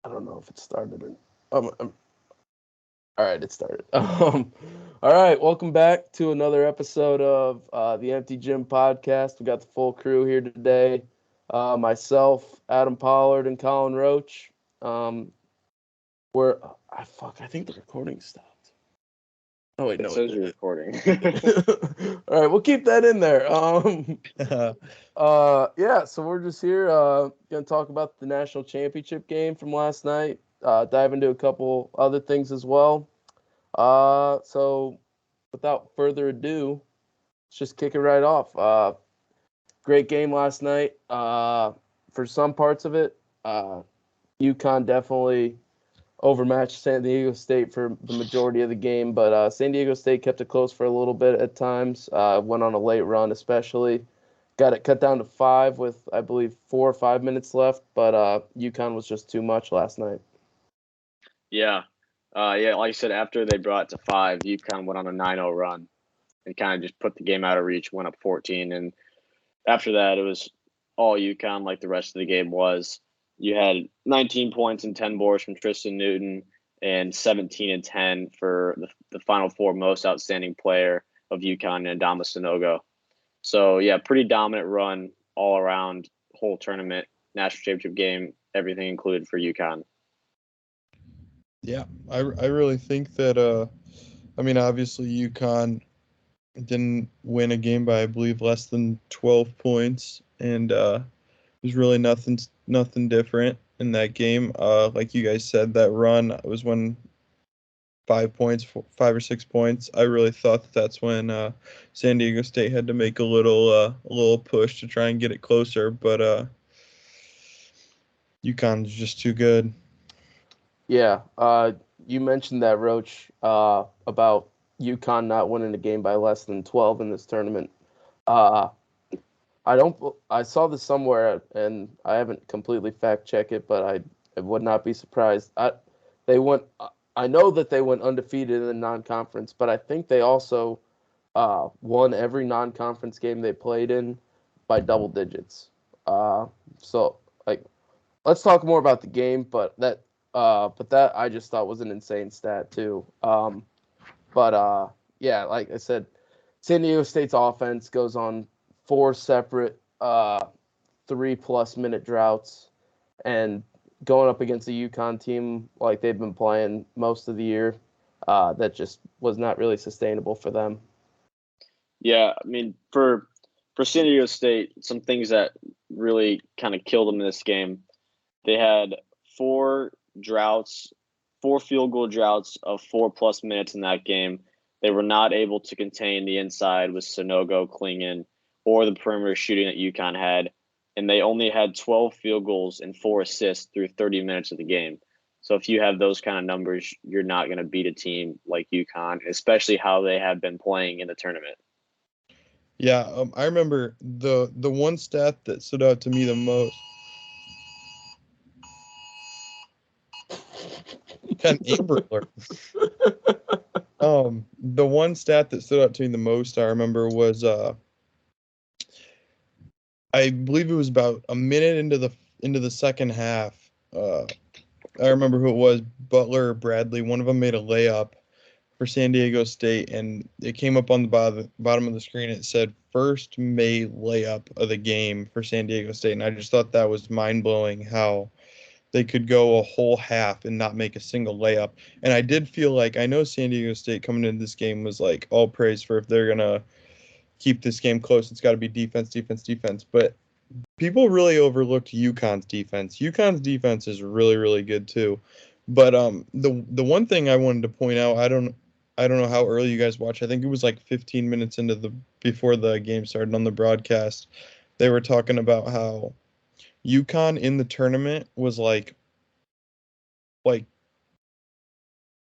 I don't know if it started or. All right, it started. All right, welcome back to another episode of the Empty Gym podcast. We got the full crew here today. Myself, Adam Pollard, and Colin Roach. We're I think the recording stopped. Oh wait, It no, it says you're didn't. recording. All right, we'll keep that in there. Yeah, so we're just here gonna talk about the national championship game from last night. Dive into a couple other things as well. So without further ado, let's just kick it right off. Great game last night. For some parts of it, UConn definitely overmatched San Diego State for the majority of the game, but San Diego State kept it close for a little bit at times. Went on a late run, especially. Got it cut down to 5 with, I believe, 4 or 5 minutes left, but UConn was just too much last night. Yeah. Like I said, after they brought it to 5, UConn went on a 9-0 run and kind of just put the game out of reach, went up 14. And after that, it was all UConn like the rest of the game was. You had 19 points and 10 boards from Tristan Newton and 17 and 10 for the Final Four most outstanding player of UConn and Adama Sanogo. So, yeah, pretty dominant run all around, whole tournament, national championship game, everything included for UConn. Yeah, I really think that obviously UConn didn't win a game by I believe less than 12 points, and there's really nothing different in that game. Like you guys said, that run was when 5 or 6 points. I really thought that's when San Diego State had to make a little push to try and get it closer, but UConn's just too good. Yeah, you mentioned that, Roach, about UConn not winning a game by less than 12 in this tournament. Uh, I saw this somewhere, and I haven't completely fact checked it, but I would not be surprised. They went. I know that they went undefeated in the non-conference, but I think they also won every non-conference game they played in by double digits. Uh, so like, let's talk more about the game, but that I just thought was an insane stat too. But yeah, like I said, San Diego State's offense goes on 4 separate 3+ minute droughts, and going up against a UConn team like they've been playing most of the year, that just was not really sustainable for them. Yeah, I mean, for San Diego State, some things that really kind of killed them in this game. They had 4 field goal droughts of 4+ minutes in that game. They were not able to contain the inside with Sanogo, Klingon, or the perimeter shooting that UConn had, and they only had 12 field goals and 4 assists through 30 minutes of the game. So if you have those kind of numbers, you're not going to beat a team like UConn, especially how they have been playing in the tournament. Yeah, I remember the one stat that stood out to me the most. Kind of Amber Alert. The one stat that stood out to me the most I remember was I believe it was about a minute into the second half. I remember who it was, Butler or Bradley. One of them made a layup for San Diego State, and it came up on the bottom of the screen. It said first May layup of the game for San Diego State, and I just thought that was mind blowing how they could go a whole half and not make a single layup. And I did feel like I know San Diego State coming into this game was like all praise for if they're gonna keep this game close, it's got to be defense, defense, defense. But people really overlooked UConn's defense. UConn's defense is really, really good too. But the one thing I wanted to point out, I don't know how early you guys watch. I think it was like 15 minutes into before the game started on the broadcast. They were talking about how UConn in the tournament was like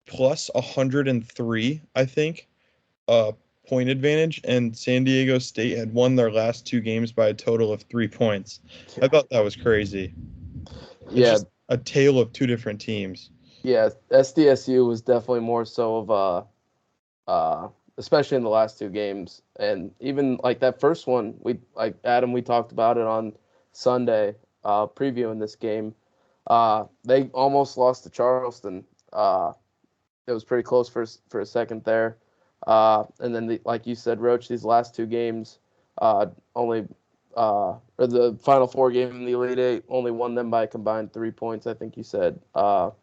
plus 103, I think, uh point advantage, and San Diego State had won their last 2 games by a total of 3 points. I thought that was crazy. It's Yeah, just a tale of two different teams. yeah. SDSU was definitely more so of especially in the last 2 games, and even like that first one. We like Adam. We talked about it on Sunday, previewing this game. They almost lost to Charleston. It was pretty close for a second there. And then, like you said, Roach, these last two games, only or the Final Four game in the Elite Eight, only won them by a combined 3 points, I think you said. But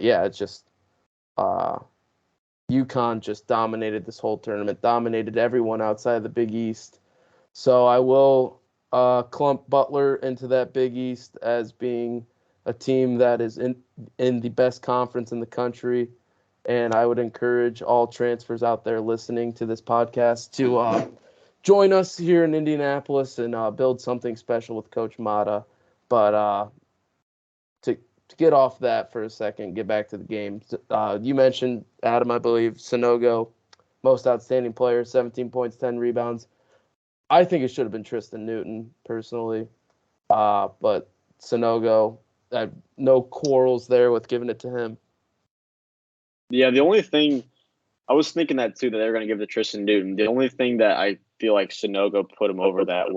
yeah, it's just UConn just dominated this whole tournament, dominated everyone outside of the Big East. So I will clump Butler into that Big East as being a team that is in the best conference in the country. And I would encourage all transfers out there listening to this podcast to join us here in Indianapolis and build something special with Coach Mata. But to get off that for a second, get back to the game. You mentioned, Adam, I believe, Sonogo, most outstanding player, 17 points, 10 rebounds. I think it should have been Tristan Newton, personally. But Sonogo, I have no quarrels there with giving it to him. Yeah, the only thing I was thinking that too, that they were going to give it to Tristan Newton. The only thing that I feel like Sonogo put him over that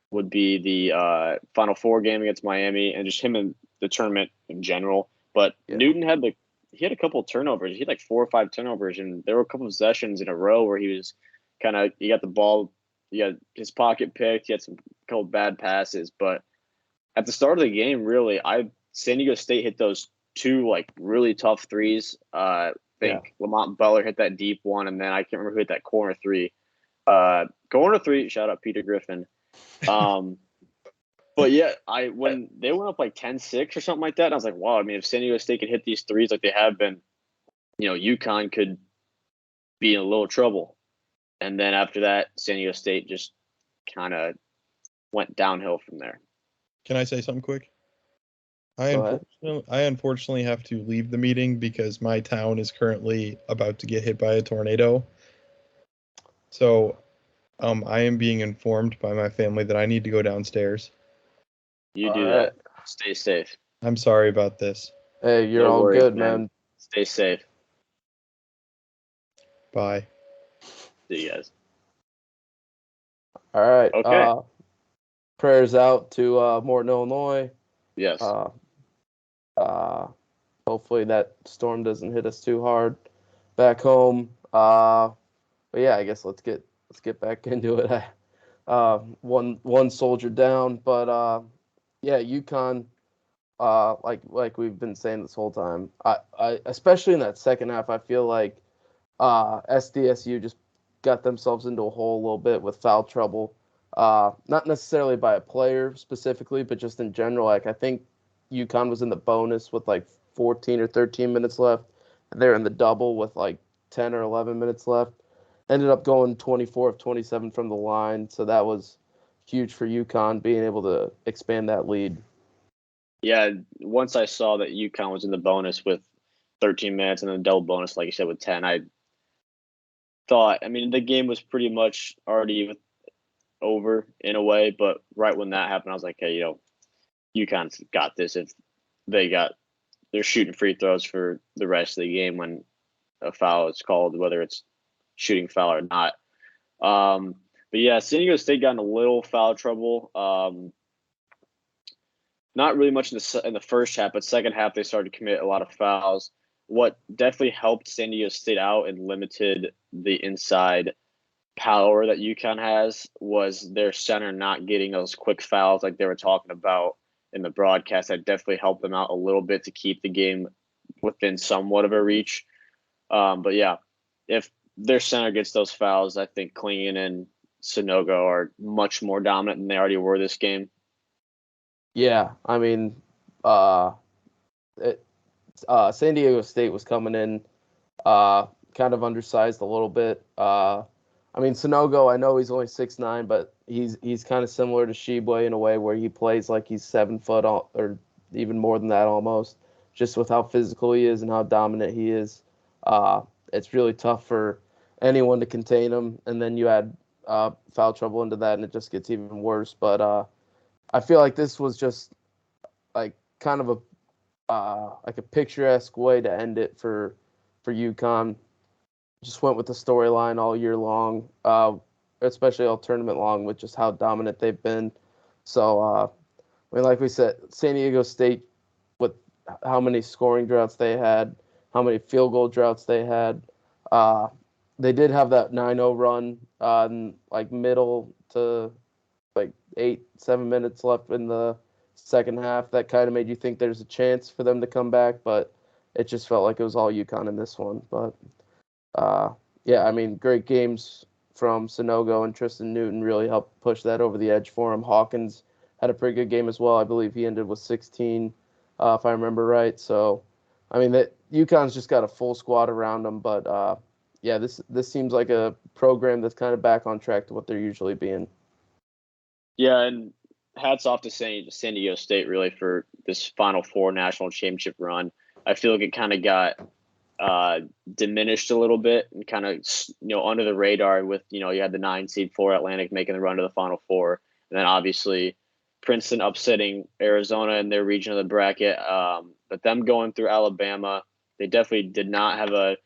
would be the Final Four game against Miami and just him in the tournament in general. But Yeah. Newton had a couple of turnovers. He had like 4 or 5 turnovers, and there were a couple of possessions in a row where he was he got the ball, he got his pocket picked, he had some couple bad passes. But at the start of the game, really, San Diego State hit those 2 like really tough threes. I think Lamont Butler hit that deep one, and then I can't remember who hit that corner 3. Corner 3, shout out Peter Griffin. But yeah, when they went up like 10-6 or something like that, and I was like, wow, I mean, if San Diego State could hit these threes like they have been, UConn could be in a little trouble. And then after that, San Diego State just kind of went downhill from there. Can I say something quick? I Go ahead. unfortunately have to leave the meeting because my town is currently about to get hit by a tornado. So, I am being informed by my family that I need to go downstairs. You do All that. right. Stay safe. I'm sorry about this. Hey, you're No all worries, good, man. man. Stay safe. Bye. See you guys. All right. Okay. Prayers out to Morton, Illinois. Yes. Hopefully that storm doesn't hit us too hard back home. But yeah, I guess let's get back into it. One soldier down, but yeah, UConn. Like we've been saying this whole time. I especially in that second half, I feel like SDSU just got themselves into a hole a little bit with foul trouble. Not necessarily by a player specifically, but just in general. Like I think UConn was in the bonus with like 14 or 13 minutes left. And they're in the double with like 10 or 11 minutes left. Ended up going 24 of 27 from the line, so that was huge for UConn being able to expand that lead. Yeah, once I saw that UConn was in the bonus with 13 minutes and then double bonus, like you said, with 10, I thought, I mean, the game was pretty much already over in a way, but right when that happened, I was like, hey, UConn's got this. If they're shooting free throws for the rest of the game when a foul is called, whether it's shooting foul or not. But yeah, San Diego State got in a little foul trouble. Not really much in the first half, but second half they started to commit a lot of fouls. What definitely helped San Diego State out and limited the inside power that UConn has was their center not getting those quick fouls like they were talking about in the broadcast. That definitely helped them out a little bit to keep the game within somewhat of a reach. But yeah, if their center gets those fouls, I think Klingon and Sonogo are much more dominant than they already were this game. Yeah, I mean, San Diego State was coming in kind of undersized a little bit. I mean, Sonogo, I know he's only 6'9", but he's kind of similar to Sheboy in a way where he plays like he's 7 foot or even more than that almost, just with how physical he is and how dominant he is. It's really tough for anyone to contain him, and then you add foul trouble into that, and it just gets even worse. But I feel like this was just like kind of a picturesque way to end it for UConn. Just went with the storyline all year long, especially all tournament long, with just how dominant they've been. So I mean, like we said, San Diego State, with how many scoring droughts they had, how many field goal droughts they had. Uh, they did have that 9-0 run in like middle to like 7 minutes left in the second half. That kind of made you think there's a chance for them to come back, but it just felt like it was all UConn in this one. But yeah, I mean, great games from Sonogo, and Tristan Newton really helped push that over the edge for him. Hawkins had a pretty good game as well. I believe he ended with 16, if I remember right. So, I mean, that UConn's just got a full squad around them. But yeah, this seems like a program that's kind of back on track to what they're usually being. Yeah, and hats off to San Diego State really for this Final Four national championship run. I feel like it kind of got diminished a little bit and kind of under the radar with you had the 9 seed Florida Atlantic making the run to the Final Four, and then obviously Princeton upsetting Arizona in their region of the bracket. But them going through Alabama, they definitely did not have a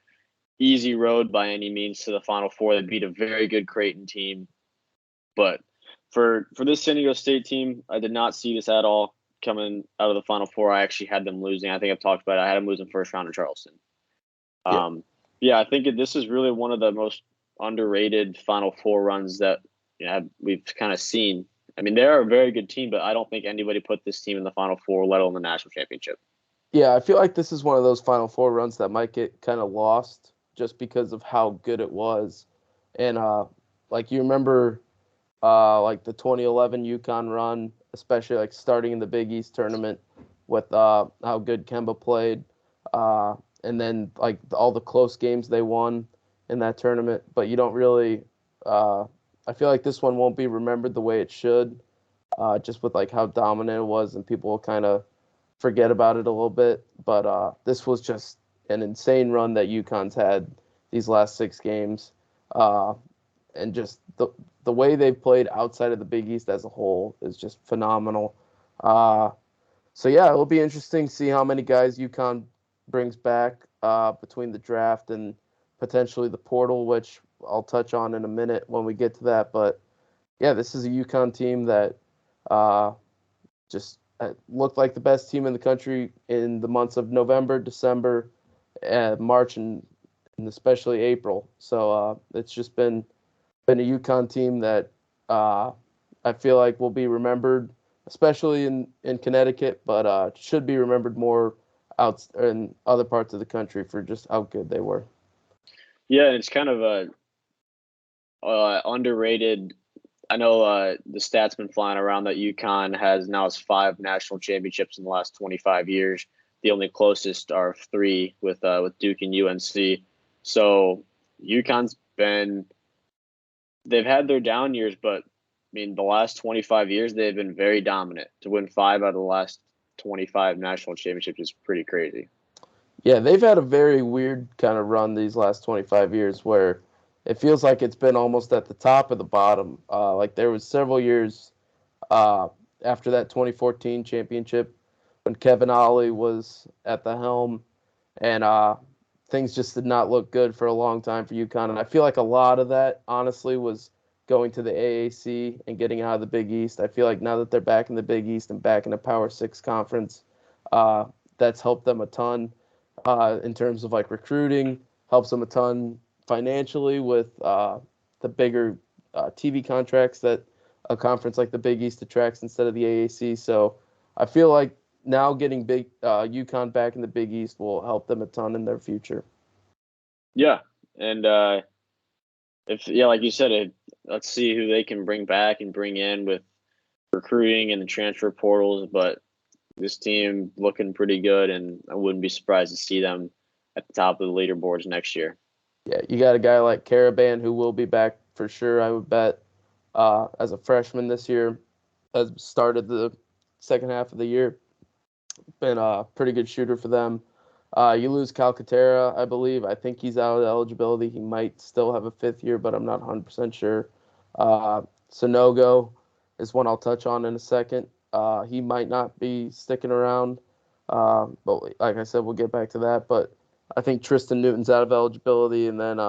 easy road by any means to the Final Four. They beat a very good Creighton team, but for this San Diego State team, I did not see this at all coming out of the Final Four. I actually had them losing. I think I've talked about it. I had them losing first round to Charleston. Yeah, I think this is really one of the most underrated Final Four runs that we've kind of seen. I mean, they're a very good team, but I don't think anybody put this team in the Final Four, let alone the national championship. Yeah, I feel like this is one of those Final Four runs that might get kind of lost just because of how good it was. And like you remember like the 2011 UConn run, especially like starting in the Big East tournament with how good Kemba played. And then like all the close games they won in that tournament. But you don't really I feel like this one won't be remembered the way it should, just with like how dominant it was, and people will kind of forget about it a little bit. But this was just an insane run that UConn's had these last 6 games, and just the way they've played outside of the Big East as a whole is just phenomenal. So yeah, it'll be interesting to see how many guys UConn brings back between the draft and potentially the portal, which I'll touch on in a minute when we get to that. But yeah, this is a UConn team that just looked like the best team in the country in the months of November, December, March, and especially April. So it's just been a UConn team that I feel like will be remembered, especially in Connecticut, but should be remembered more out in other parts of the country for just how good they were. Yeah, and it's kind of a underrated. I know the stats been flying around that UConn has 5 national championships in the last 25 years. The only closest are 3 with Duke and UNC. So UConn's they've had their down years, but I mean the last 25 years they've been very dominant. To win 5 out of the last 25 national championships is pretty crazy. Yeah, they've had a very weird kind of run these last 25 years where it feels like it's been almost at the top of the bottom. Like there was several years uh, after that 2014 championship when Kevin Ollie was at the helm, and things just did not look good for a long time for UConn. And I feel like a lot of that, honestly, was going to the AAC and getting out of the Big East. I feel like now that they're back in the Big East and back in a Power 6 conference, that's helped them a ton in terms of like recruiting, helps them a ton financially with the bigger TV contracts that a conference like the Big East attracts instead of the AAC. So I feel like now getting big UConn back in the Big East will help them a ton in their future. Yeah, and like you said, let's see who they can bring back and bring in with recruiting and the transfer portals. But this team looking pretty good, and I wouldn't be surprised to see them at the top of the leaderboards next year. Yeah, you got a guy like Caravan who will be back for sure, I would bet, as a freshman this year, has started the second half of the year. Been a pretty good shooter for them. You lose Calcaterra, I believe. I think he's out of eligibility. He might still have a 5th year, but I'm not 100% sure. Sonogo is one I'll touch on in a second. He might not be sticking around, but like I said, we'll get back to that. But I think Tristan Newton's out of eligibility, and then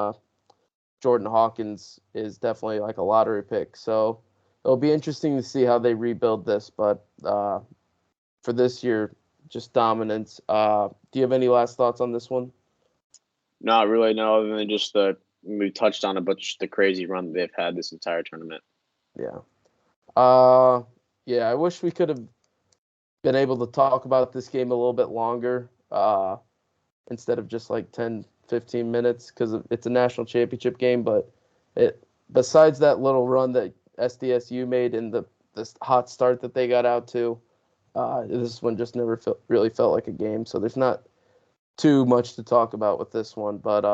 Jordan Hawkins is definitely like a lottery pick. So it'll be interesting to see how they rebuild this. But for this year, just dominance. Do you have any last thoughts on this one? Not really, no, other than just we touched on it, but just the crazy run that they've had this entire tournament. Yeah. Yeah, I wish we could have been able to talk about this game a little bit longer instead of just like 10, 15 minutes because it's a national championship game. But besides that little run that SDSU made and this hot start that they got out to, this one just never really felt like a game. So there's not too much to talk about with this one. But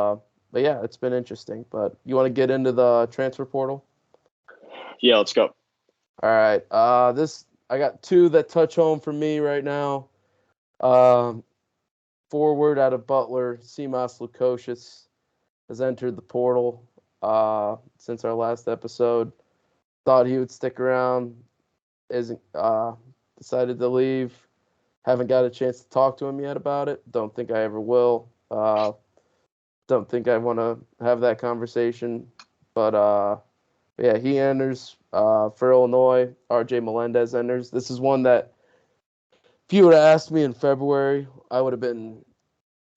yeah, it's been interesting. But you want to get into the transfer portal? Yeah, let's go. All right. I got two that touch home for me right now. Forward out of Butler, Simas Lukosius has entered the portal since our last episode. Thought he would stick around. Isn't decided to leave. Haven't got a chance to talk to him yet about it. Don't think I ever will. Don't think I want to have that conversation. But yeah, he enters for Illinois. RJ Melendez enters. This is one that if you would have asked me in February, I would have been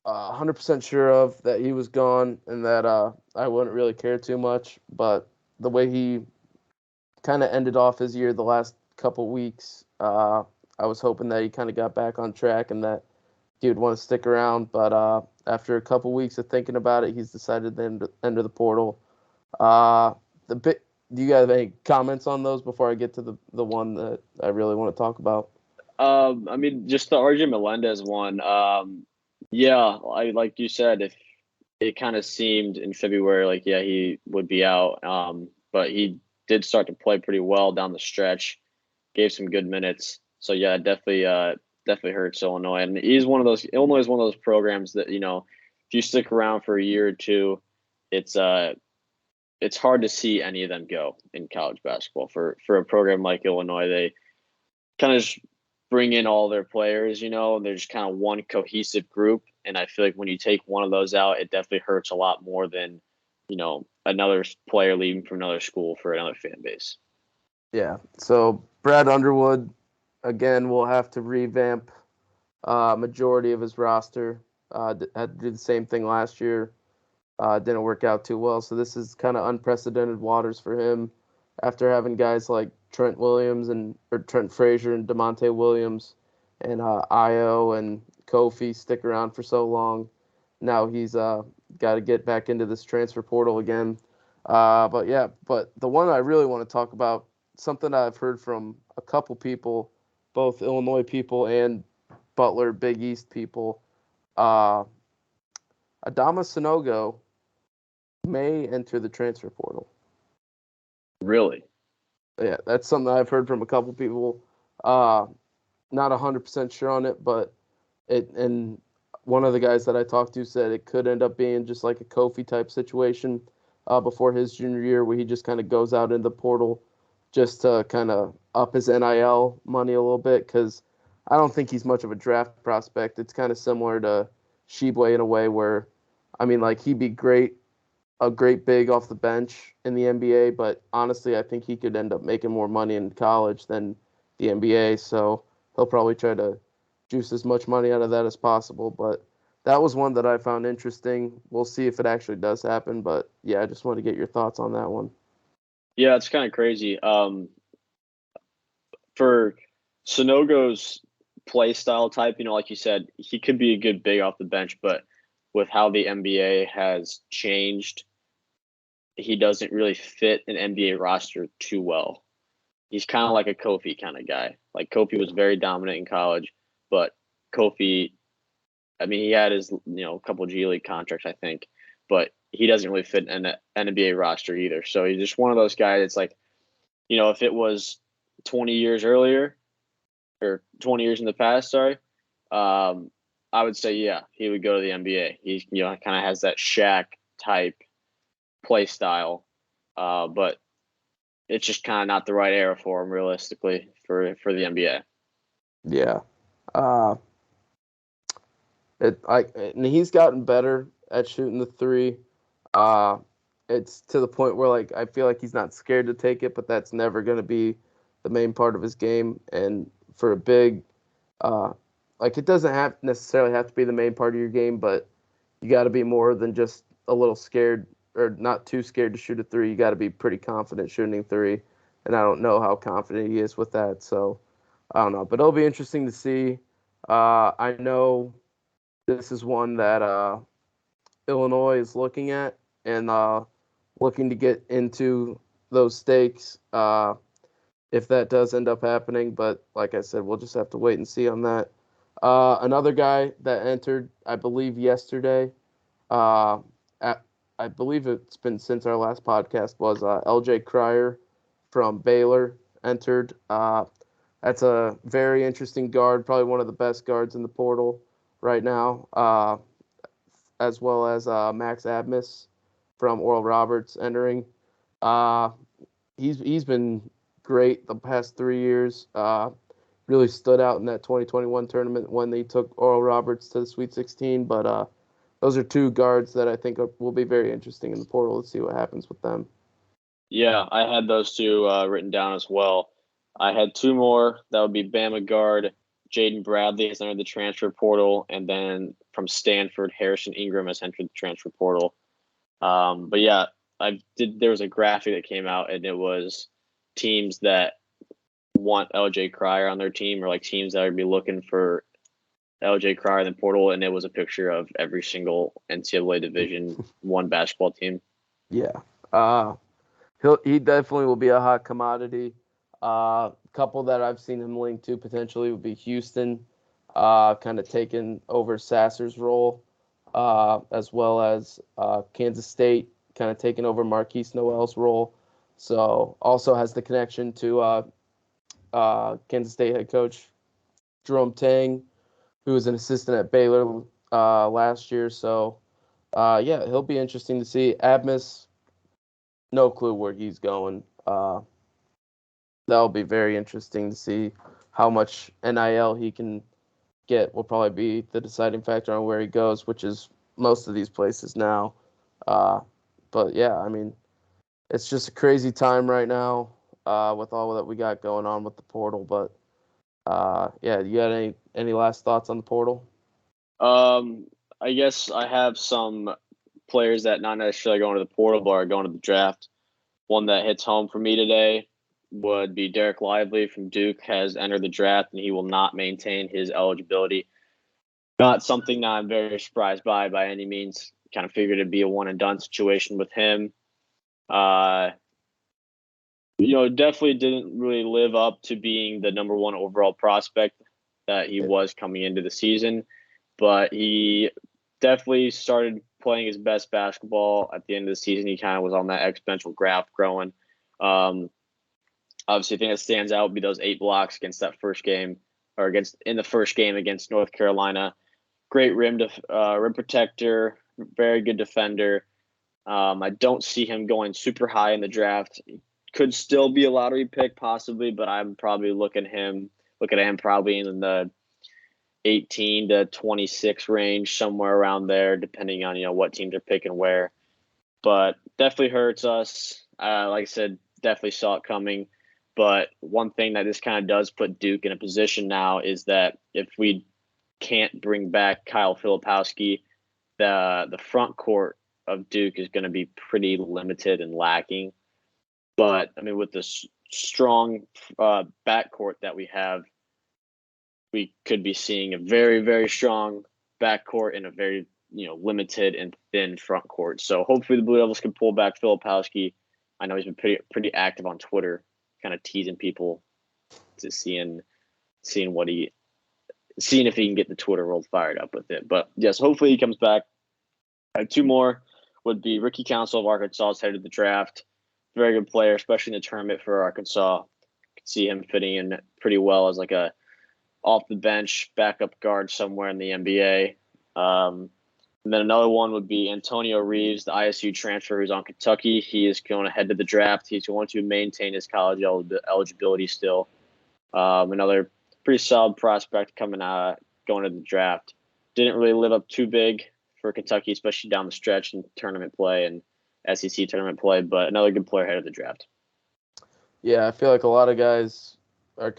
100% sure of that he was gone and that I wouldn't really care too much. But the way he kind of ended off his year the last couple weeks, I was hoping that he kind of got back on track and that he would want to stick around. But after a couple weeks of thinking about it, he's decided to enter the portal. Do you guys have any comments on those before I get to the one that I really want to talk about? I mean, just the RJ Melendez one. Yeah, like you said, if it kind of seemed in February like he would be out. But he did start to play pretty well down the stretch, gave some good minutes. So yeah, definitely hurts Illinois. And Illinois is one of those programs that, if you stick around for a year or two, it's hard to see any of them go in college basketball. For a program like Illinois, they kind of just bring in all their players, and they're just kind of one cohesive group. And I feel like when you take one of those out, it definitely hurts a lot more than, another player leaving from another school for another fan base. Yeah. So Brad Underwood, again, will have to revamp majority of his roster. Had to do the same thing last year. Didn't work out too well. So this is kind of unprecedented waters for him after having guys like Trent Frazier and DeMonte Williams and Io and Kofi stick around for so long. Now he's got to get back into this transfer portal again. But the one I really want to talk about, something I've heard from a couple people, both Illinois people and Butler Big East people, Adama Sanogo may enter the transfer portal. Really? Yeah, that's something I've heard from a couple people. Not 100% sure on it, but and one of the guys that I talked to said it could end up being just like a Kofi type situation before his junior year, where he just kind of goes out in the portal just to kind of up his NIL money a little bit, because I don't think he's much of a draft prospect. It's kind of similar to Sheboy in a way where, I mean, like he'd be a great big off the bench in the NBA, but honestly, I think he could end up making more money in college than the NBA. So he'll probably try to juice as much money out of that as possible. But that was one that I found interesting. We'll see if it actually does happen. But yeah, I just want to get your thoughts on that one. Yeah, it's kind of crazy. For Sonogo's play style type, like you said, he could be a good big off the bench, but with how the NBA has changed, he doesn't really fit an NBA roster too well. He's kind of like a Kofi kind of guy. Like Kofi was very dominant in college, but Kofi, I mean, he had his, couple G League contracts, I think, but he doesn't really fit an NBA roster either. So he's just one of those guys. It's like, if it was 20 years earlier or 20 years in the past, sorry, I would say, yeah, he would go to the NBA. He, kind of has that Shaq type play style, but it's just kind of not the right era for him realistically for the NBA. Yeah. And he's gotten better at shooting the three. it's to the point where like I feel like he's not scared to take it, but that's never going to be the main part of his game. And for a big, uh, like it doesn't have necessarily have to be the main part of your game, but you got to be more than just a little scared or not too scared to shoot a three. You got to be pretty confident shooting three, and I don't know how confident he is with that. So I don't know, but it'll be interesting to see. I know this is one that Illinois is looking at and looking to get into those stakes if that does end up happening. But like I said, we'll just have to wait and see on that. Another guy that entered, I believe, yesterday, uh, at, I believe it's been since our last podcast, was LJ Cryer from Baylor entered. That's a very interesting guard, probably one of the best guards in the portal right now, as well as Max Abmas from Oral Roberts entering. Uh, he's been great the past 3 years. Really stood out in that 2021 tournament when they took Oral Roberts to the Sweet 16. But those are two guards that I think will be very interesting in the portal. Let's see what happens with them. Yeah, I had those two written down as well. I had two more. That would be Bama guard Jaden Bradley has entered the transfer portal, and then from Stanford, Harrison Ingram has entered the transfer portal. But yeah, there was a graphic that came out, and it was teams that want LJ Cryer on their team, or like teams that would be looking for LJ Cryer in the portal, and it was a picture of every single NCAA Division One basketball team. Yeah. He definitely will be a hot commodity. Couple that I've seen him linked to potentially would be Houston, kind of taking over Sasser's role, as well as Kansas State kind of taking over Marquise Noel's role. So also has the connection to Kansas State head coach Jerome Tang, who was an assistant at Baylor last year. So yeah, he'll be interesting to see. Abmas, no clue where he's going. That'll be very interesting to see how much NIL he can get. Will probably be the deciding factor on where he goes, which is most of these places now. Uh, but yeah, I mean, it's just a crazy time right now with all that we got going on with the portal. But yeah, you got any last thoughts on the portal? I guess I have some players that not necessarily going to the portal, but are going to the draft. One that hits home for me today would be Derek Lively from Duke has entered the draft, and he will not maintain his eligibility. Not something that I'm very surprised by any means. Kind of figured it'd be a one and done situation with him. Definitely didn't really live up to being the number one overall prospect that he was coming into the season, but he definitely started playing his best basketball at the end of the season. He kind of was on that exponential graph growing. Obviously, the thing that stands out would be those 8 blocks against that first game, or in the first game against North Carolina. Great rim protector, very good defender. I don't see him going super high in the draft. He could still be a lottery pick possibly, but I'm probably looking at him probably in the 18 to 26 range, somewhere around there, depending on what teams are picking where. But definitely hurts us. Like I said, definitely saw it coming. But one thing that this kind of does put Duke in a position now is that if we can't bring back Kyle Filipowski, the front court of Duke is going to be pretty limited and lacking. But I mean, with the strong backcourt that we have, we could be seeing a very, very strong backcourt and a very limited and thin front court. So hopefully the Blue Devils can pull back Filipowski. I know he's been pretty active on Twitter, kind of teasing people to seeing if he can get the Twitter world fired up with it. But yes, hopefully he comes back. Two more would be Ricky Council of Arkansas is headed to the draft. Very good player, especially in the tournament for Arkansas. Could see him fitting in pretty well as like a off the bench backup guard somewhere in the NBA. And then another one would be Antonio Reeves, the ISU transfer who's on Kentucky. He is going to head to the draft. He's going to maintain his college eligibility still. Another pretty solid prospect going to the draft. Didn't really live up too big for Kentucky, especially down the stretch in tournament play, and SEC tournament play, but another good player ahead of the draft. Yeah, I feel like a lot of guys are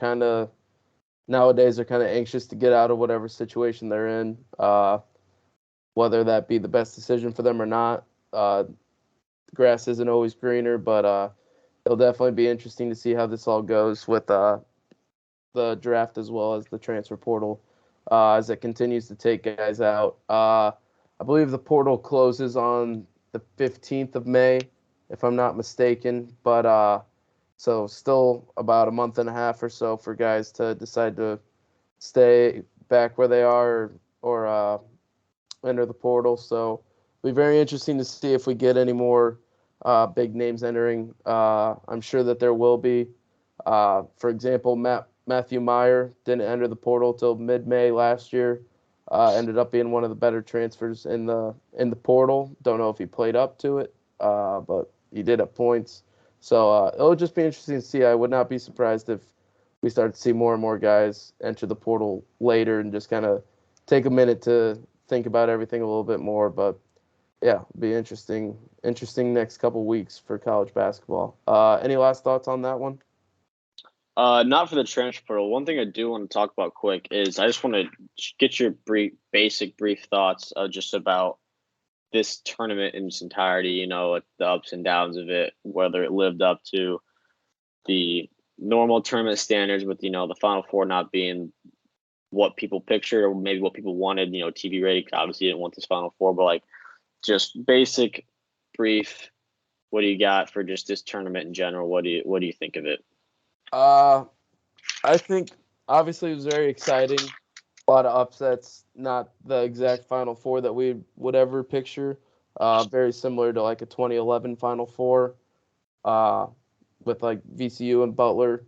nowadays are kind of anxious to get out of whatever situation they're in, whether that be the best decision for them or not. The grass isn't always greener, but it'll definitely be interesting to see how this all goes with the draft as well as the transfer portal as it continues to take guys out. I believe the portal closes on the 15th of May, if I'm not mistaken, but so still about a month and a half or so for guys to decide to stay back where they are or enter the portal. So it'll be very interesting to see if we get any more big names entering. I'm sure that there will be. For example, Matthew Meyer didn't enter the portal till mid-May last year. Ended up being one of the better transfers in the portal. Don't know if he played up to it, but he did at points. So it'll just be interesting to see. I would not be surprised if we start to see more and more guys enter the portal later and just kind of take a minute to think about everything a little bit more. But yeah, it'll be interesting next couple weeks for college basketball. Any last thoughts on that one? Not for the transfer portal. One thing I do want to talk about quick is I just want to get your basic brief thoughts just about this tournament in its entirety, you know, like the ups and downs of it, whether it lived up to the normal tournament standards with, you know, the Final Four not being what people pictured or maybe what people wanted, you know, TV rating. Obviously, you didn't want this Final Four, but like just basic, brief, what do you got for just this tournament in general? What do you think of it? I think obviously it was very exciting. A lot of upsets, not the exact Final Four that we would ever picture. Very similar to like a 2011 Final Four, with like VCU and Butler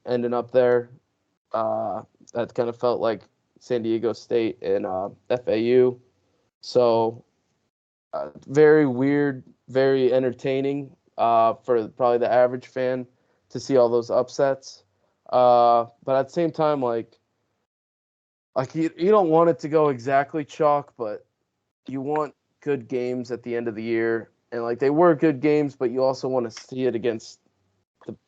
ending up there. That kind of felt like San Diego State and FAU. So very weird, very entertaining for probably the average fan to see all those upsets. But at the same time, like you don't want it to go exactly chalk, but you want good games at the end of the year. And like they were good games, but you also want to see it against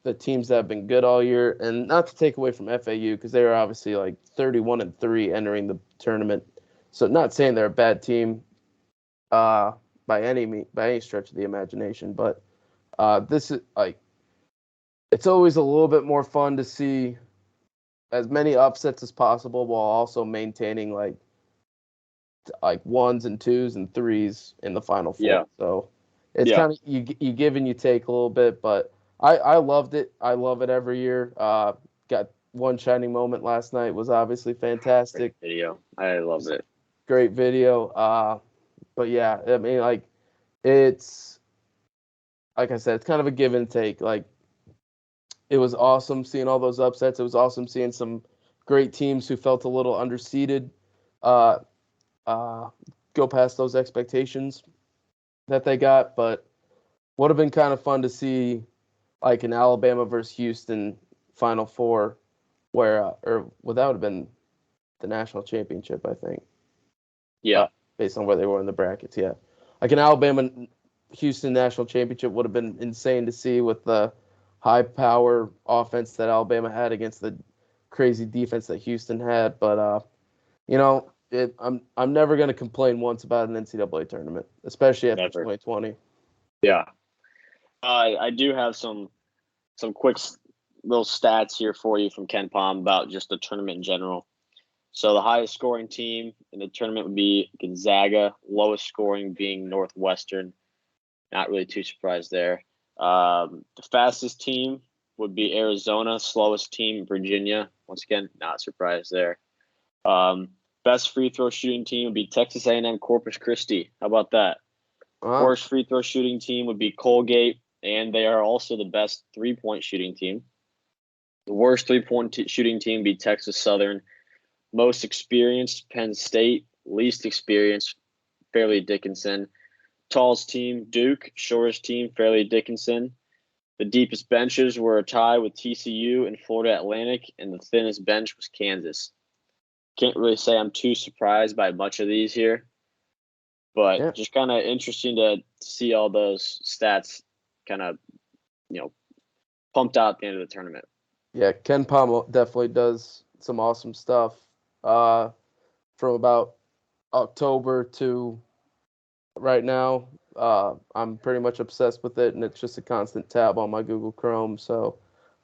the teams that have been good all year. And not to take away from FAU, because they were obviously like 31-3 entering the tournament. So not saying they're a bad team by any stretch of the imagination, but this is like it's always a little bit more fun to see as many upsets as possible while also maintaining like ones and twos and threes in the Final Four. Yeah. So it's kind of you give and you take a little bit, but I loved it. I love it every year. Got one shining moment last night, was obviously fantastic. Great video. I love it. Great video. But yeah, I mean, like it's like I said, it's kind of a give and take. Like it was awesome seeing all those upsets. It was awesome seeing some great teams who felt a little underseeded go past those expectations that they got. But would have been kind of fun to see like an Alabama versus Houston Final Four, where or that would have been the national championship, I think. Yeah, based on where they were in the brackets. Yeah, like an Alabama Houston national championship would have been insane to see with the high power offense that Alabama had against the crazy defense that Houston had. But you know, I'm never going to complain once about an NCAA tournament, especially after 2020. Yeah. I do have some quick little stats here for you from Ken Palm about just the tournament in general. So the highest scoring team in the tournament would be Gonzaga, lowest scoring being Northwestern. Not really too surprised there. The fastest team would be Arizona, slowest team Virginia. Once again, not surprised there. Best free throw shooting team would be Texas A&M Corpus Christi. How about that? Wow. Worst free throw shooting team would be Colgate, and they are also the best three-point shooting team. The worst three-point shooting team would be Texas Southern. Most experienced, Penn State. Least experienced, Fairleigh Dickinson. Tallest team, Duke. Shortest team, Fairleigh Dickinson. The deepest benches were a tie with TCU and Florida Atlantic, and the thinnest bench was Kansas. Can't really say I'm too surprised by much of these here. But Yeah. just kind of interesting to see all those stats kind of, pumped out at the end of the tournament. Yeah, Ken Palm definitely does some awesome stuff. From about October to right now, I'm pretty much obsessed with it, and it's just a constant tab on my Google Chrome. So,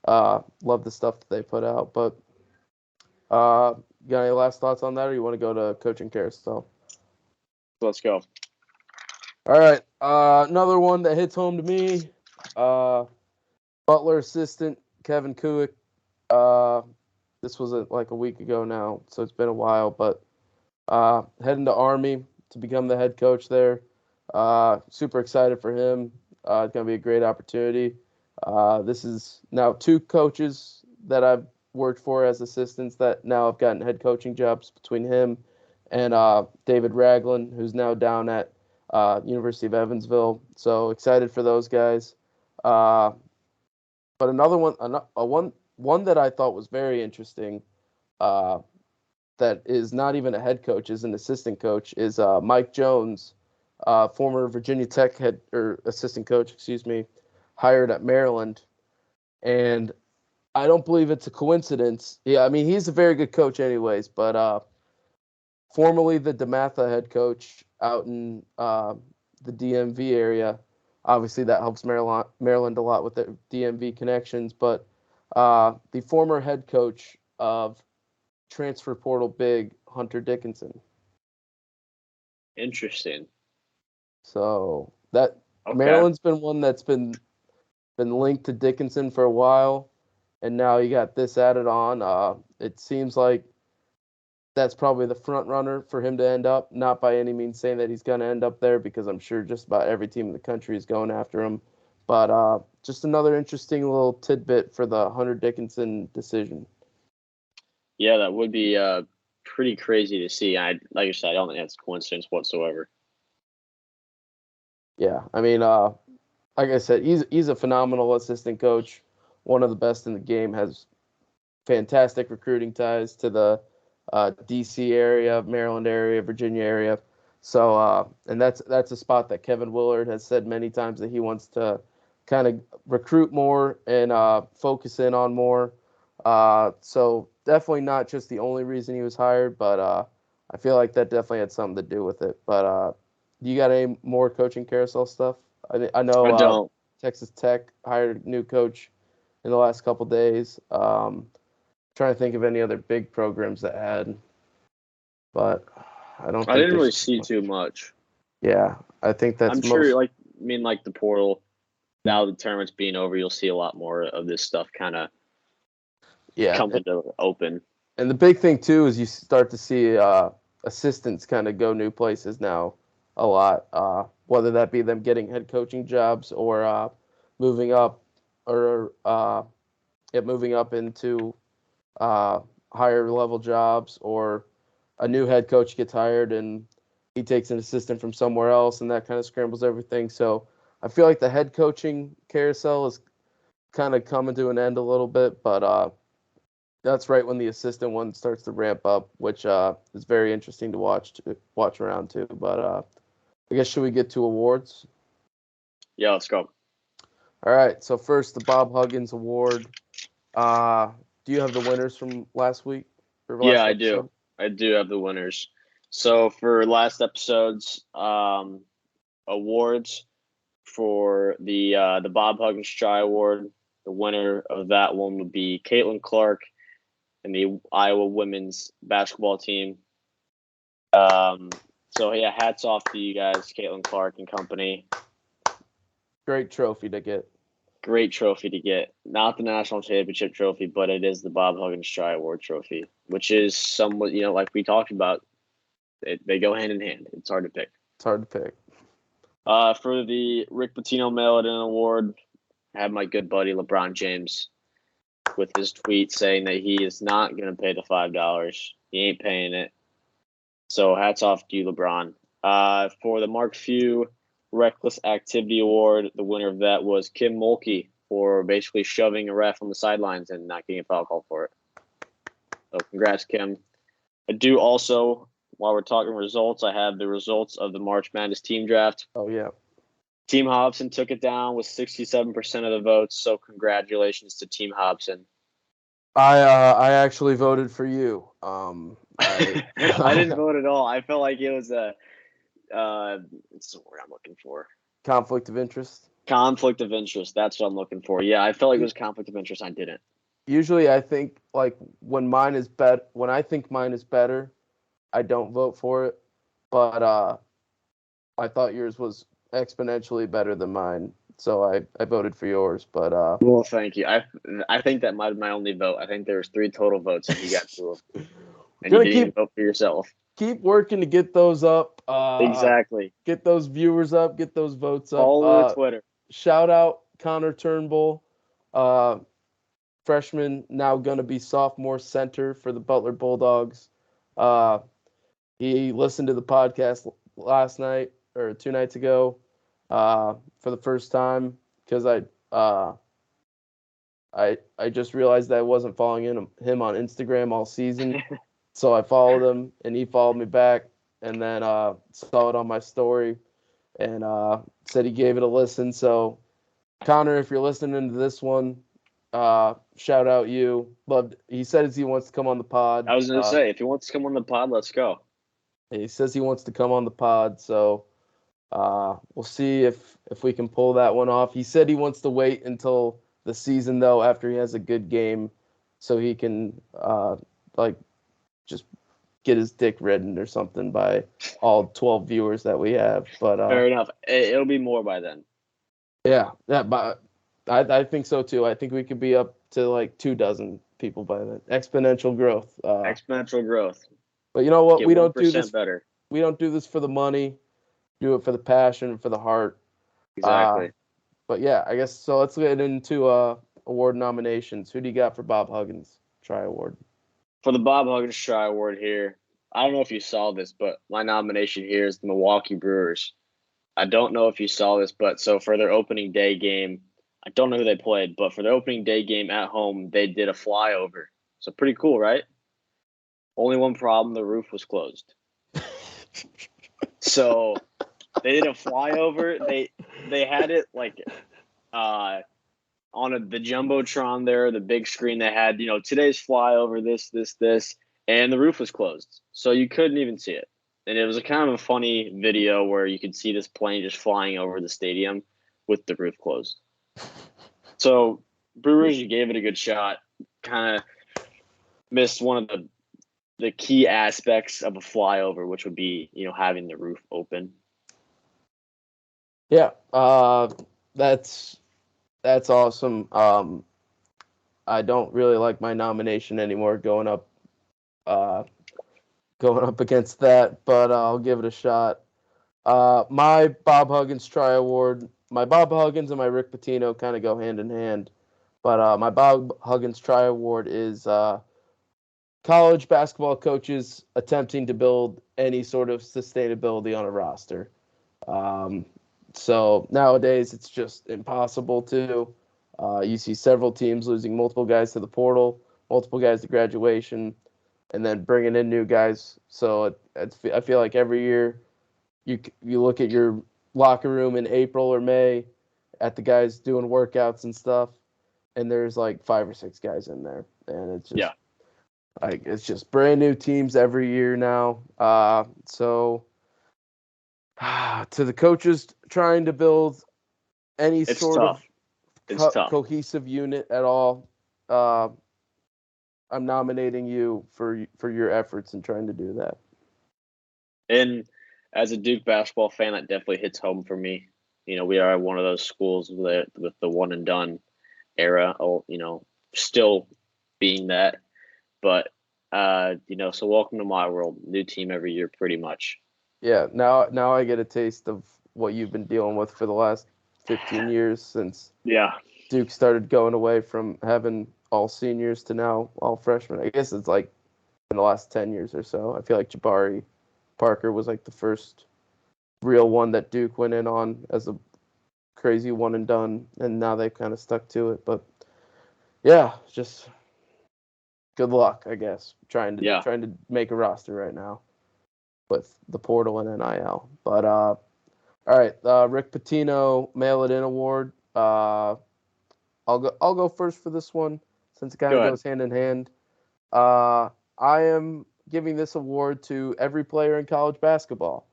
love the stuff that they put out. But, you got any last thoughts on that, or you want to go to coaching carousel? Let's go. All right, another one that hits home to me. Butler assistant Kevin Kuick. This was like a week ago now, so it's been a while. But heading to Army to become the head coach there. Super excited for him. It's going to be a great opportunity. This is now 2 coaches that I've worked for as assistants that now have gotten head coaching jobs between him and David Ragland, who's now down at University of Evansville. So excited for those guys. But another one that I thought was very interesting, that is not even a head coach, is an assistant coach, is Mike Jones, former Virginia Tech head or assistant coach, hired at Maryland. And I don't believe it's a coincidence. Yeah, I mean, he's a very good coach anyways, but formerly the DeMatha head coach out in the DMV area. Obviously, that helps Maryland a lot with their DMV connections. But the former head coach of transfer portal big Hunter Dickinson. Interesting. So that Okay. Maryland's been one that's been linked to Dickinson for a while, and now you got this added on. It seems like that's probably the front runner for him to end up. Not by any means saying that he's going to end up there, because I'm sure just about every team in the country is going after him. But just another interesting little tidbit for the Hunter Dickinson decision. Yeah, that would be pretty crazy to see. Like I said, I don't think that's a coincidence whatsoever. Yeah, I mean, like I said, he's a phenomenal assistant coach, one of the best in the game. Has fantastic recruiting ties to the D.C. area, Maryland area, Virginia area. So, and that's a spot that Kevin Willard has said many times that he wants to kind of recruit more and focus in on more. So definitely not just the only reason he was hired, but I feel like that definitely had something to do with it. But you got any more coaching carousel stuff? I know I don't. Texas Tech hired a new coach in the last couple days. Trying to think of any other big programs that had, but I don't. I didn't really see too much. Yeah, I think that's I'm sure, like the portal. Now the tournament's being over, you'll see a lot more of this stuff kind of come into open. And the big thing too is you start to see assistants kind of go new places now a lot. Whether that be them getting head coaching jobs or moving up, or moving up into higher level jobs, or a new head coach gets hired and he takes an assistant from somewhere else, and that kind of scrambles everything. So I feel like the head coaching carousel is kind of coming to an end a little bit, but that's right when the assistant one starts to ramp up, which is very interesting to watch around too. But I guess, should we get to awards? Yeah, let's go. All right. So first, the Bob Huggins Award. Do you have the winners from last week? Yeah, I do. I do have the winners. So for last episode's awards for the Bob Huggins Try Award, the winner of that one would be Caitlin Clark and the Iowa women's basketball team. So yeah, hats off to you guys, Caitlin Clark and company. Great trophy to get. Great trophy to get. Not the national championship trophy, but it is the Bob Huggins Try Award trophy, which is somewhat, like we talked about, they go hand in hand. It's hard to pick. It's hard to pick. For the Rick Pitino Mail-In Award, I had my good buddy LeBron James with his tweet saying that he is not going to pay the $5. He ain't paying it. So hats off to you, LeBron. For the Mark Few Reckless Activity Award, the winner of that was Kim Mulkey for basically shoving a ref on the sidelines and not getting a foul call for it. So congrats, Kim. I do also while we're talking results, I have the results of the March Madness team draft. Oh yeah. Team Hobson took it down with 67% of the votes. So congratulations to Team Hobson. I actually voted for you. I didn't vote at all. I felt like it was it's the word I'm looking for. Conflict of interest. Conflict of interest. That's what I'm looking for. Yeah, I felt like it was conflict of interest. I didn't. Usually, I think like when I think mine is better, I don't vote for it. But I thought yours was exponentially better than mine, so I voted for yours. But Well, thank you. I think that might be my only vote. I think there was 3 total votes, and you got 2 of them. And you gonna didn't even vote for yourself. keep working to get those up. Exactly. Get those viewers up. Get those votes up. Follow the Twitter. Shout out Connor Turnbull, freshman, now gonna be sophomore center for the Butler Bulldogs. He listened to the podcast last night or 2 nights ago for the first time because I just realized that I wasn't following him on Instagram all season. So I followed him and he followed me back and then saw it on my story and said he gave it a listen. So Connor, if you're listening to this one, shout out you. He says he wants to come on the pod. I was going to say, if he wants to come on the pod, let's go. He says he wants to come on the pod, so we'll see if we can pull that one off. He said he wants to wait until the season, though, after he has a good game, so he can just get his dick ridden or something by all 12 viewers that we have. But fair enough. It'll be more by then. Yeah, but I think so too. I think we could be up to like 24 people by then. Exponential growth. Exponential growth. But you know what? Get We don't do this. Better. We don't do this for the money. Do it for the passion, for the heart. Exactly. But yeah, I guess so. Let's get into award nominations. Who do you got for Bob Huggins Try Award? For the Bob Huggins Try Award here, I don't know if you saw this, but my nomination here is the Milwaukee Brewers. I don't know if you saw this, but so for their opening day game, I don't know who they played, but for their opening day game at home, they did a flyover. So pretty cool, right? Only one problem, the roof was closed. So they did a flyover. They had it like on the Jumbotron there, the big screen they had, today's flyover, this, and the roof was closed. So you couldn't even see it. And it was a kind of a funny video where you could see this plane just flying over the stadium with the roof closed. So Brewers, you gave it a good shot. Kind of missed one of the key aspects of a flyover, which would be, having the roof open. Yeah, that's awesome. I don't really like my nomination anymore going up against that, but I'll give it a shot. My Bob Huggins Try Award, my Bob Huggins and my Rick Pitino kind of go hand in hand, but my Bob Huggins Try Award is college basketball coaches attempting to build any sort of sustainability on a roster. So nowadays it's just impossible to. You see several teams losing multiple guys to the portal, multiple guys to graduation, and then bringing in new guys. So I feel like every year you look at your locker room in April or May at the guys doing workouts and stuff, and there's like 5 or 6 guys in there, and it's just it's just brand new teams every year now. So to the coaches trying to build any sort of cohesive unit at all, I'm nominating you for your efforts in trying to do that. And as a Duke basketball fan, that definitely hits home for me. We are one of those schools with the one and done era. Still being that, but so welcome to my world. New team every year, pretty much. Yeah. Now I get a taste of what you've been dealing with for the last 15 years since Duke started going away from having all seniors to now all freshmen. I guess it's like in the last 10 years or so. I feel like Jabari Parker was like the first real one that Duke went in on as a crazy one and done, and now they've kind of stuck to it. But yeah, just good luck, I guess, trying to make a roster right now. with the portal and NIL. But all right, Rick Pitino Mail It In Award. I'll go first for this one since it kind Go of ahead. goes hand in hand. I am giving this award to every player in college basketball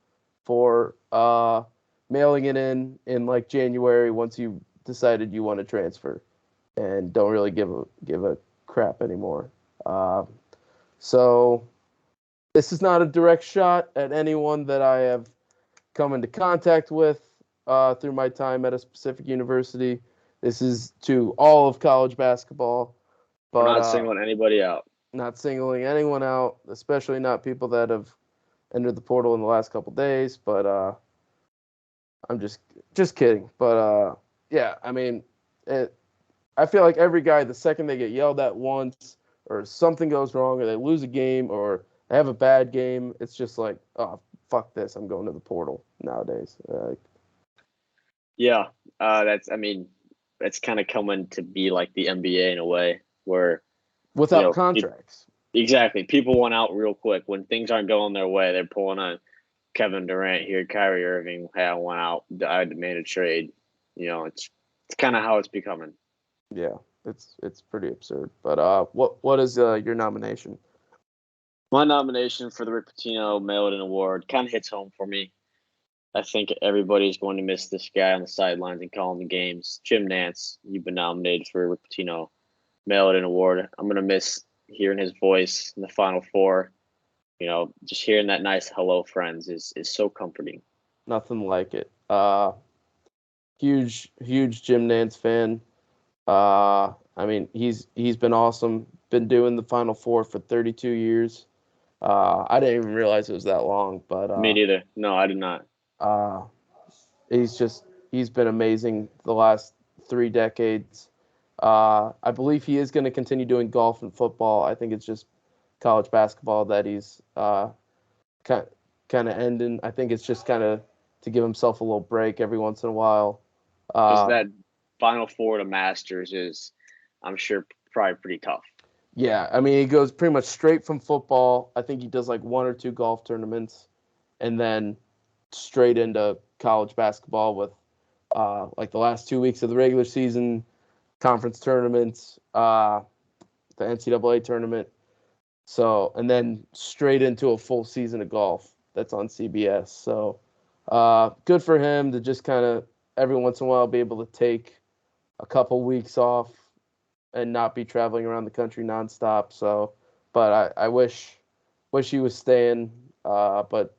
for mailing it in like January once you decided you want to transfer and don't really give a crap anymore. So this is not a direct shot at anyone that I have come into contact with through my time at a specific university. This is to all of college basketball, We're but not singling anybody out. not singling anyone out, especially not people that have entered the portal in the last couple days. But I'm just kidding. But yeah, I mean, I feel like every guy, the second they get yelled at once, or something goes wrong, or they lose a game, or they have a bad game, it's just like, oh, fuck this, I'm going to the portal nowadays. Yeah, that's kind of coming to be like the NBA in a way, where Without contracts. exactly, people want out real quick when things aren't going their way. They're pulling on Kevin Durant here, Kyrie Irving. Hey, I want out. I demand a trade. It's kind of how it's becoming. Yeah, it's pretty absurd. But what is your nomination? My nomination for the Rick Pitino Mail It In Award kind of hits home for me. I think everybody's going to miss this guy on the sidelines and calling the games. Jim Nance, you've been nominated for Rick Pitino Mail It In Award. I'm going to miss hearing his voice in the Final Four. Just hearing that nice "Hello, friends" is so comforting. Nothing like it. Huge Jim Nance fan. I mean, he's been awesome. Been doing the Final Four for 32 years. I didn't even realize it was that long, but Me neither. No, I did not. uh, he's been amazing the last 3 decades. I believe he is going to continue doing golf and football. I think it's just college basketball that he's kind of ending. I think it's just kind of to give himself a little break every once in a while. Because that Final Four to Masters is, I'm sure, probably pretty tough. Yeah, I mean, he goes pretty much straight from football. I think he does like 1 or 2 golf tournaments, and then straight into college basketball with like the last 2 weeks of the regular season, conference tournaments, the NCAA tournament. So, and then straight into a full season of golf that's on CBS. So, good for him to just kind of every once in a while be able to take a couple weeks off and not be traveling around the country nonstop. So, but I wish he was staying. But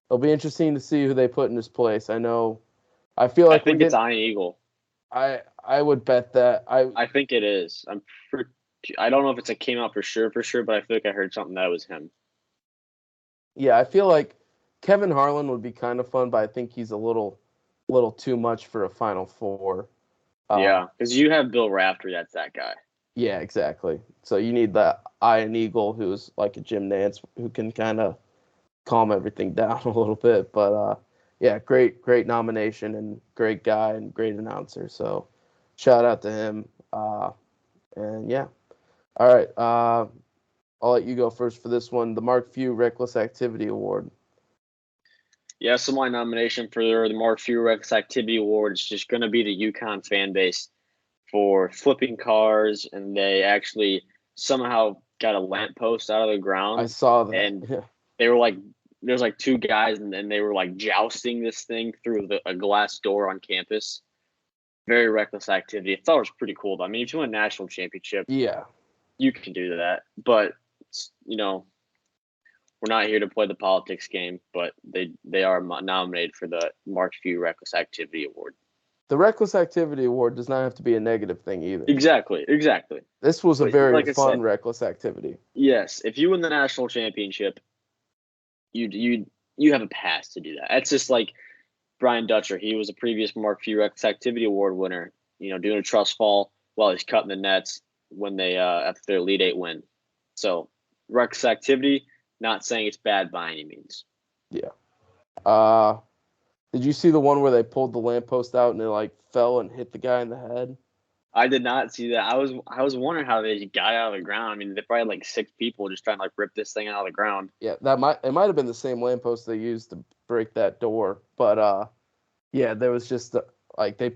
it'll be interesting to see who they put in his place. I feel like I think it's Iron Eagle. I would bet that I think it is. I don't know if it came out for sure, but I feel like I heard something that was him. Yeah, I feel like Kevin Harlan would be kind of fun, but I think he's a little too much for a Final Four. Yeah, because you have Bill Raftery, that's that guy. Yeah, exactly. So you need that Iron Eagle who's like a Jim Nance who can kind of calm everything down a little bit. But yeah, great nomination and great guy and great announcer. So shout out to him. And yeah, all right. I'll let you go first for this one. The Mark Few Reckless Activity Award. Yeah, so my nomination for the Mark Few Reckless Activity Award is just going to be the UConn fan base for flipping cars, and they actually somehow got a lamppost out of the ground. I saw that. And yeah. they were like, there's like 2 guys, and they were like jousting this thing through a glass door on campus. Very reckless activity. I thought it was pretty cool, though. I mean, if you win a national championship, Yeah. you can do that. But, we're not here to play the politics game, but they are nominated for the Mark Few Reckless Activity Award. The Reckless Activity Award does not have to be a negative thing either. Exactly. This was a very like fun reckless activity. Yes, if you win the national championship, you have a pass to do that. That's just like Brian Dutcher. He was a previous Mark Few Reckless Activity Award winner. Doing a trust fall while he's cutting the nets when they after their Elite Eight win. So reckless activity. Not saying it's bad by any means. Yeah. Did you see the one where they pulled the lamppost out and it like fell and hit the guy in the head? I did not see that. I was wondering how they got out of the ground. I mean, they probably had like 6 people just trying to like rip this thing out of the ground. Yeah, it might have been the same lamppost they used to break that door, but yeah, there was just like they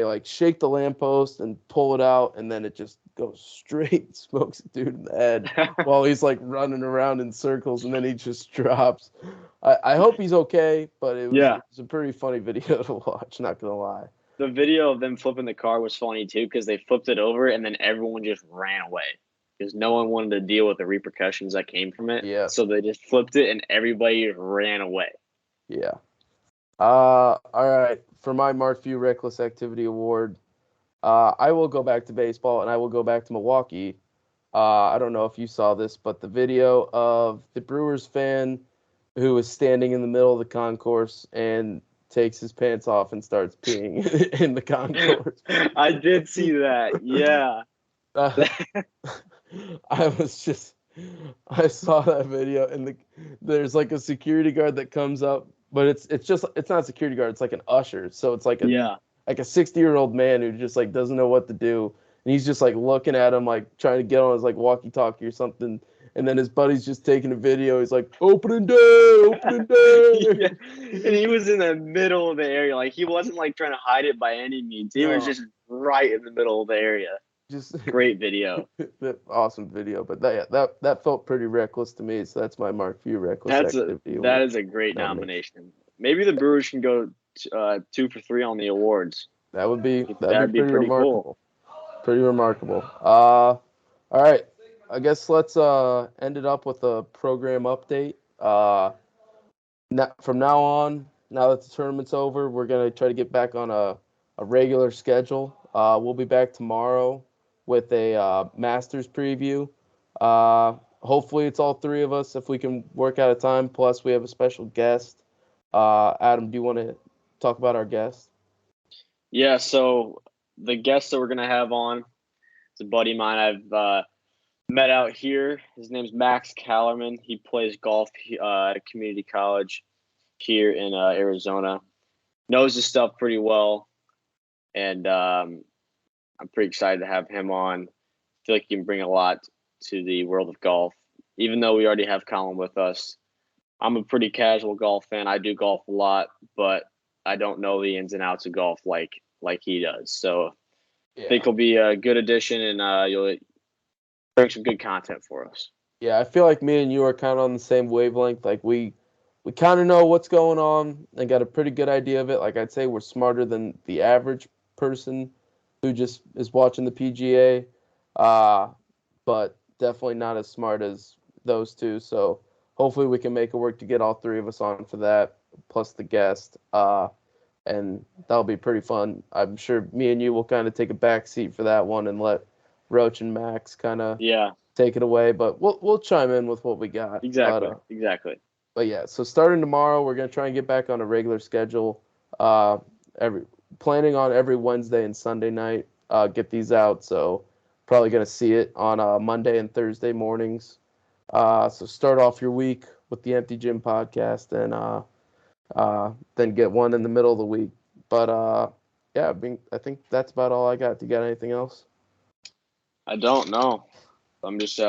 like shake the lamppost and pull it out, and then it just goes straight, smokes a dude in the head while he's like running around in circles, and then he just drops. I hope he's okay, but it Yeah. was a pretty funny video to watch. Not gonna lie. The video of them flipping the car was funny too because they flipped it over and then everyone just ran away because no one wanted to deal with the repercussions that came from it. Yeah. So they just flipped it and everybody just ran away. Yeah. All right. For my Mark Few Reckless Activity Award, I will go back to baseball and I will go back to Milwaukee. I don't know if you saw this, but the video of the Brewers fan who was standing in the middle of the concourse and takes his pants off and starts peeing in the concourse. I did see that. Yeah. I saw that video and there's like a security guard that comes up, but it's not a security guard, it's like an usher. So it's like a 60-year-old man who just like doesn't know what to do. And he's just like looking at him, like trying to get on his like walkie-talkie or something. And then his buddy's just taking a video. He's like, opening day, opening day. Yeah. And he was in the middle of the area. Like he wasn't like trying to hide it by any means. He was just right in the middle of the area. Just great video. Awesome video. But that felt pretty reckless to me. So that's my Mark Few Reckless Activity. That is a great nomination. Maybe the Brewers can go 2 for 3 on the awards. That'd be pretty remarkable. Cool. Pretty remarkable. All right. I guess let's end it up with a program update. From now on, now that the tournament's over, we're gonna try to get back on a regular schedule. We'll be back tomorrow with a Masters preview. Hopefully, it's all three of us if we can work out a time. Plus, we have a special guest. Adam, do you want to talk about our guest? Yeah. So the guest that we're gonna have on is a buddy of mine. I've met out here. His name's Max Callerman. He plays golf at a community college here in Arizona. Knows his stuff pretty well, and I'm pretty excited to have him on. I feel like he can bring a lot to the world of golf, even though we already have Colin with us. I'm a pretty casual golf fan. I do golf a lot, but I don't know the ins and outs of golf like he does. So I think he'll be a good addition, and you'll bring some good content for us. Yeah, I feel like me and you are kind of on the same wavelength. Like we kind of know what's going on and got a pretty good idea of it. Like I'd say we're smarter than the average person who just is watching the PGA, but definitely not as smart as those two. So hopefully we can make it work to get all three of us on for that, plus the guest, and that'll be pretty fun. I'm sure me and you will kind of take a back seat for that one and let Roach and Max kind of take it away, but we'll chime in with what we got. Exactly. But yeah, so starting tomorrow, we're gonna try and get back on a regular schedule. Planning on every Wednesday and Sunday night. Get these out, so probably gonna see it on Monday and Thursday mornings. So start off your week with the Empty Gym podcast, and then get one in the middle of the week. But yeah, I think that's about all I got. Do you got anything else? I don't know. I'm just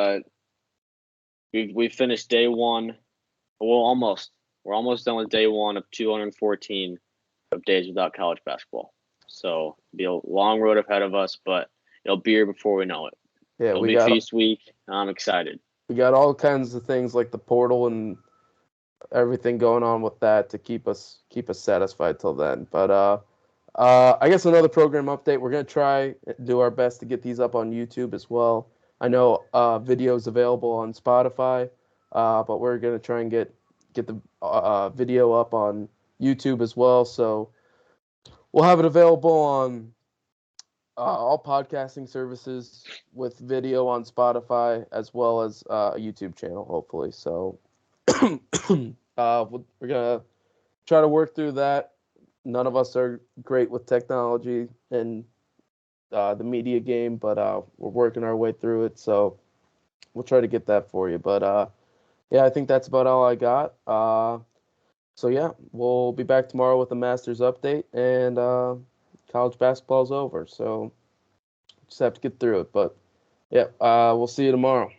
we finished day one. Well, almost. We're almost done with day one of 214 of days without college basketball. So it'll be a long road ahead of us, but it'll be here before we know it. Yeah, it'll be feast week. I'm excited. We got all kinds of things like the portal and everything going on with that to keep us satisfied till then. But I guess another program update. We're gonna try do our best to get these up on YouTube as well. I know videos available on Spotify, but we're gonna try and get the video up on YouTube as well. So we'll have it available on all podcasting services with video on Spotify as well as a YouTube channel, hopefully. So we're gonna try to work through that. None of us are great with technology and the media game, but we're working our way through it. So we'll try to get that for you. But yeah, I think that's about all I got. So yeah, we'll be back tomorrow with a Masters update, and college basketball's over. So Just have to get through it. But yeah, we'll see you tomorrow.